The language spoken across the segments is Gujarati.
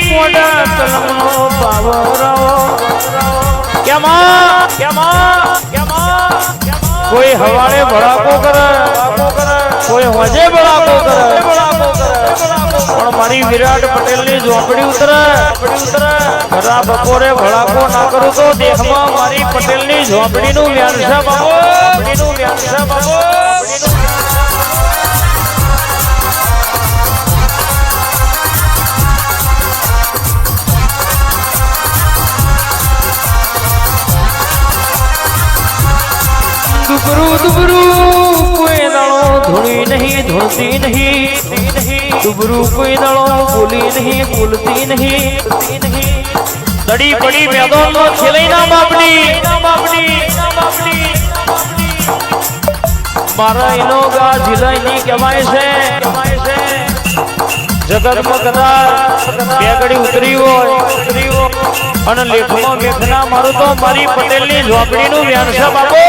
કોડા કલમનો પાવરો કોઈ હવારે ભડાકો કરે કોઈ હોજે ભડાકો કરે પણ મારી વિરાટ પટેલ ની ઝોપડી ઉતરે ખરા બપોરે ભડાકો ના કરું તો દેખમાં મારી પટેલ ની ઝોપડી નું વ્યાંસા બાબો दुबरू कोई दाड़ो धुनी नहीं धुलती नहीं दुबरू कोई दाड़ो बोली नहीं बोलती नहीं दड़ी पड़ी मैदान में खेले ना बापड़ी मारा इनो गा झिलाई नहीं कमाए से जगत में कदार बेगड़ी उतरी हो અને લેખમાં મેઘના મારું તો મારી પટેલની ઝોપડીનું વ્યાંસા બાબો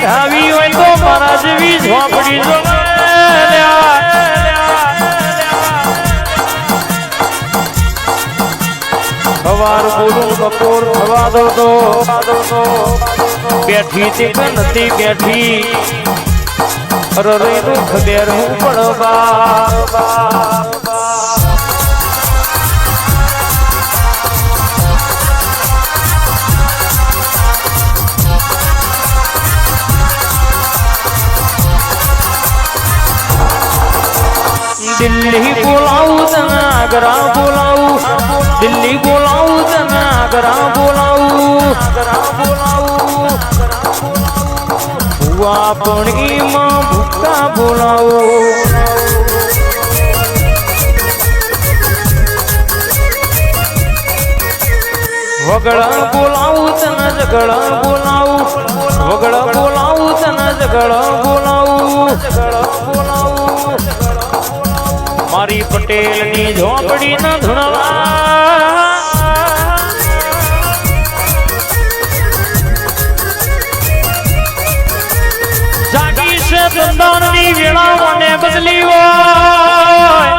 ધાવી હોય તો મારા જેવી ઝોપડી જો સવાર બોલું બપોર થવા દો તો બેઠી તે નથી બેઠી રરેનું ખબેર હું પડવા दिल्ली बोलाऊ तना आगरा बोलाऊ दिल्ली बोलाऊ तना आगरा बोलाऊ हुआ पणी मां भूखा बोलाऊ वगड़ा बोलाऊ तना जगड़ा बोलाऊ वगड़ा बोलाऊ तना जगड़ा बोलाऊ મારી પટેલ ની ઝોપડી ના ધૂણવા જાગી છે ચંદન ની વેળા મને બદલી હોય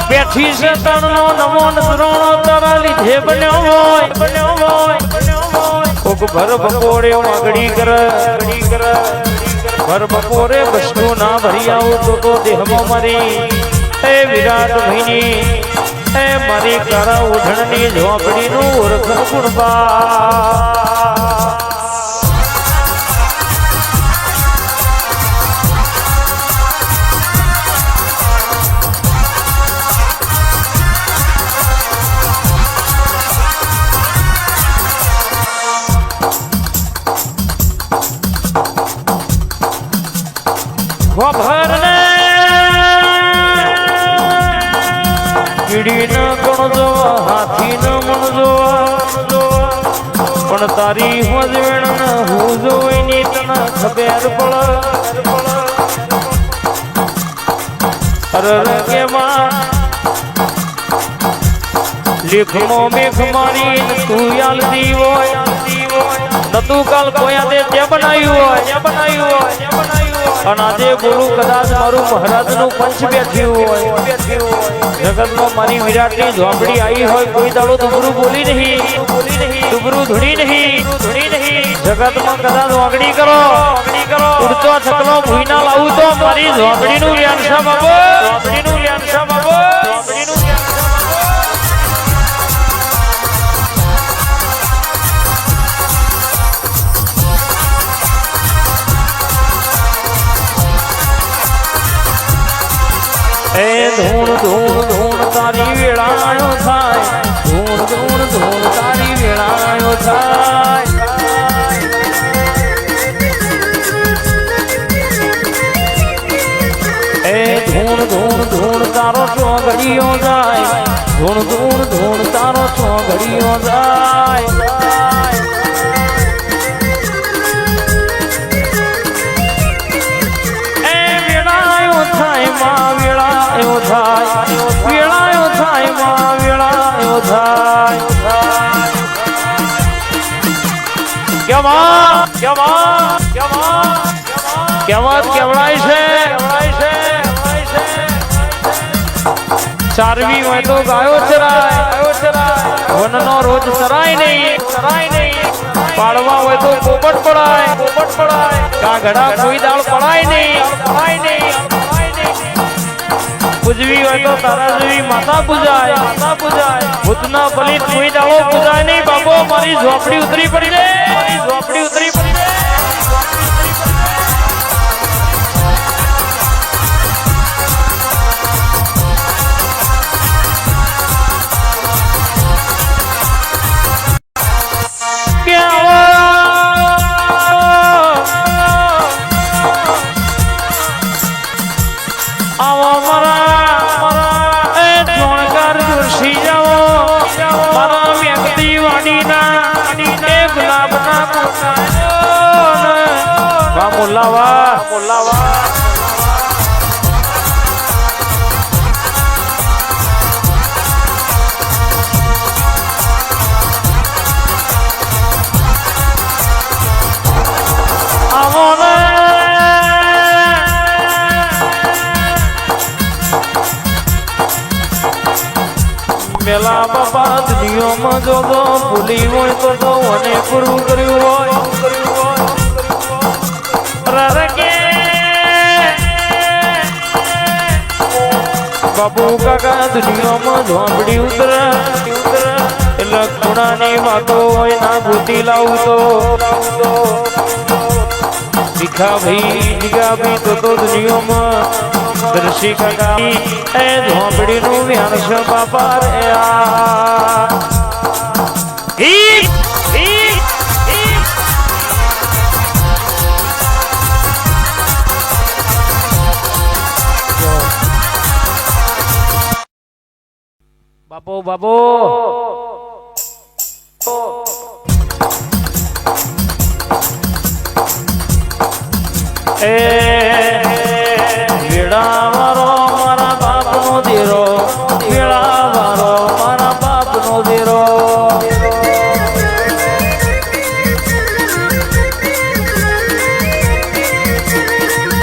બેઠી છે તણનો નમો નસરોણો તારા લીધે બન્યો હોય કોક ભર બપોરે વાગડી કરે ભર બપોરે બસકો ના ભરી આવું તો દેહમાં મારી હે વિરાટ ભાઈની હે મારી કારા ઉઢણની ઝોપડીનું ઓળખણ ગુણબા ભરને કીડી ન કોણ જોવા હાથી ન મણ જોવા પણ તારી મજવેણ ન હું જોઈ ની તને ખબર પડે અરે કે માં લેખમાં મેઘ મારી તું યાલતી હોય નતું કાલ કોયા દે તે બનાવ્યું હોય અને આજે બોલું કદાચ મારું મહારાજ નું પંચ બેઠ્યું હોય જગતમાં મારી વિરાટ ની ઝોપડી આવી હોય કોઈ દાડો દુબરું બોલી નહીં દુબરું ધૂણી નહીં જગતમાં કદાચ વાગડી કરો ઉડતો છકલો ભૂઈના લાવું તો મારી ઝોપડી નું વ્યાંસા બાબો ધૂણ તારી વેળાયો થાય ધૂણ તારી વેળાયો થાય એ ધૂણ તારો ચોગડીયો જાય ધૂણ ધૂણ ધૂણ તારો છો ઘડીઓ જાય એ વેળાયો થાય માં વેળાયો થાય વેળાયો થાય માં વેળાયો થાય કેવત કેવડાય છે ચારવી હોય તો ગાયો ચરાય વનનો રોજ ચરાય નહીં પાડવા હોય તો પોપટ પડાય કાગડા કોઈ દાળ પડાય નહીં પૂજવી હોય તો તારા જેવી માતા પૂજાય ભૂતના બલિત કોઈ દાળો પૂજાય નહીં બાબો મારી ઝોપડી ઉતરી પડી રે પેલા બાપા દુનિયામાં જો ભૂલી હોય તો મને પૂરું કર્યું હોય બાપુ કાકા દુનિયામાં ઝોંપડી ઉતર એટલે ખૂણાની વાતો હોય ના ભૂતી લાવું તો ભીખા ભાઈ તો દુનિયામાં દર્શી કાકા એ ઝોંપડી નું વ્યાણ છે બાપા રે બાપો એ વેળાવારો મારા બાપનો દેરો વેળાવારો મારા બાપનો દેરો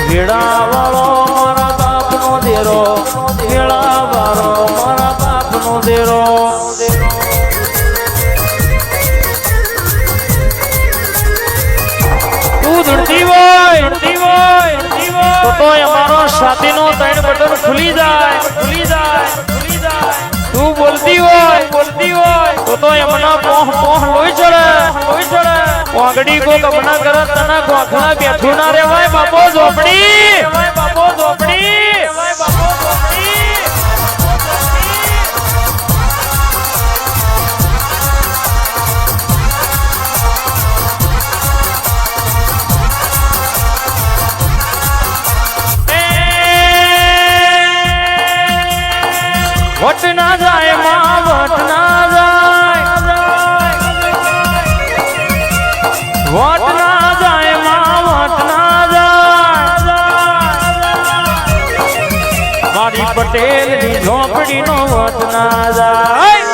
વેળાવાળો મારા બાપનો દેરો વેળાવાળો મારા બાપનો દેરો તું ધરતી હોય તો અમારો છાતીનો ત્રણ બટન ખુલી જાય તું બોલતી હોય તો એમના પોહ લોહી ચડે વાગડી કો કપના કરત તના ગોખલા બેઠું ના રેવાય બાપો ઝોપડી વટ ના જાય માં વટ ના જાય માં વટ ના જાય મારી પટેલ ની ઝોપડી નો વટ ના જાય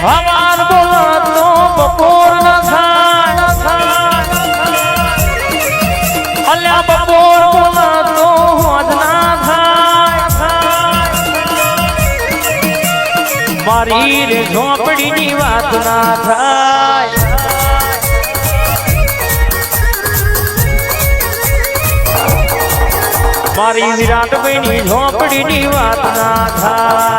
હવાર બોલતો બપોર ના થાય અલ્યા બપોર બોલતો હોજ ના થાય મારી રે ઝોપડી ની વાત ના થાય મારી વિરાટભાઈ ની ઝોપડી ની વાત ના થાય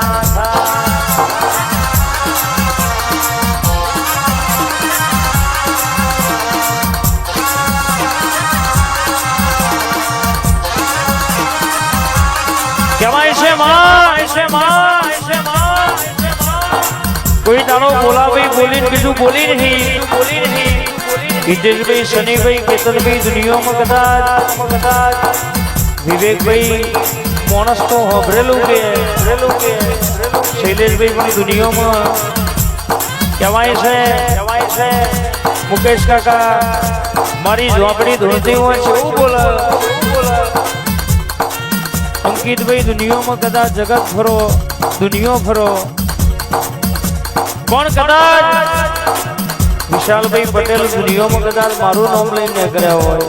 કહેવાય છે માં કોઈ દાડો બોલાવી બોલીને બીજું બોલી નહીં હિતેશભાઈ, શનિભાઈ, કેતનભાઈ દુનિયામાં કદાચ વિવેકભાઈ માણસ તો હોભરેલું કે શૈલેષભાઈ પણ દુનિયામાં કહેવાય છે મુકેશ કાકા મારી ઝોપડી ધોતી હોય છે એવું બોલે અંકિતભાઈ દુનિયામાં કદાચ જગત ફરો દુનિયા ફરો પણ કદાચ વિશાલભાઈ પટેલ દુનિયામાં કદાચ મારું નામ લઈને કર્યા હોય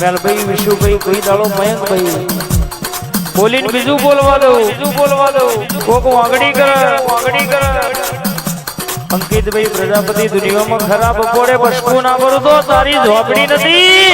મેલભાઈ, વિશુભાઈ, કોઈ દાડો મયંકભાઈ બોલીને બીજું બોલવા દઉં કોક વાગડી કરે અંકિતભાઈ પ્રજાપતિ દુનિયામાં ખરાબ પડે બસકું ના ભરું તો તારી ઝોપડી નથી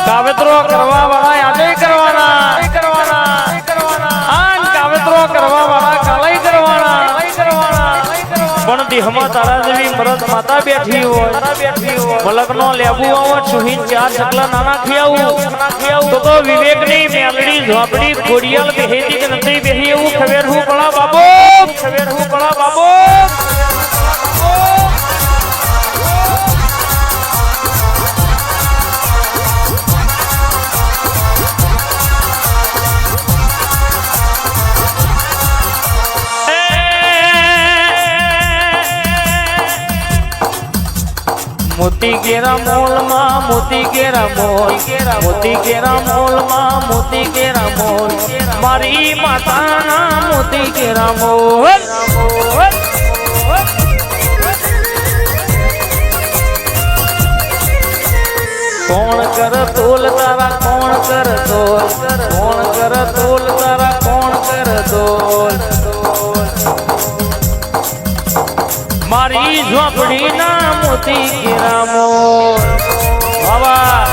કાવેતરો કરવા વાળા આજે કરવાના કાવેતરો કરવા વાળા કાલે કરવાના પણ દેહમાં તારા જેવી મરદ માતા બેઠી હોય મલકનો લેબુ આવો છુહીન 4 ચકલા નાના ખિયાવું તો વિવેકની મેલડી ઝોપડી ખોડિયાલ બેહેતી કે નથી બેહી એવું ખબર હું પડા બાબો મોતી કેરા મોલમાં મોતી કેરા મોલ મારી માતાના મોતી કેરા મોલ કોણ કર તોલ તારા કોણ કર તોલ તારા કોણ કર તોલ મારી ઝોપડી ના મોતી કેરા મોલ વાવા